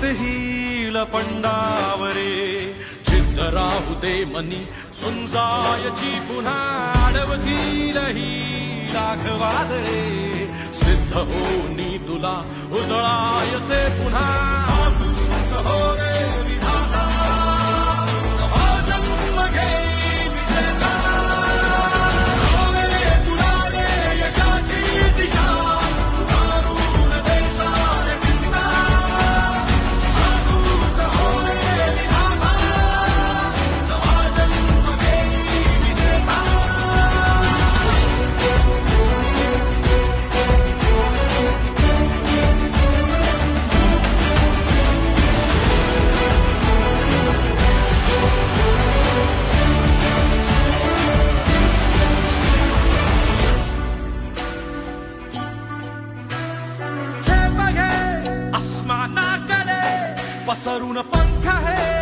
हात हिल पंडावरे जिद्द राहू दे मनी सुंजायची पुन्हा अडवतील ही राघवादळे सिद्ध होनी तुला उजळायचे पुन्हा हो रे विधाता नवा जन्म घे विजेता हो रे तुला रे यशाची दिशा सुधारून दे सारे चिंता साधूच हो रे विधाता नवा जन्म घे विजेता पसरून पंख है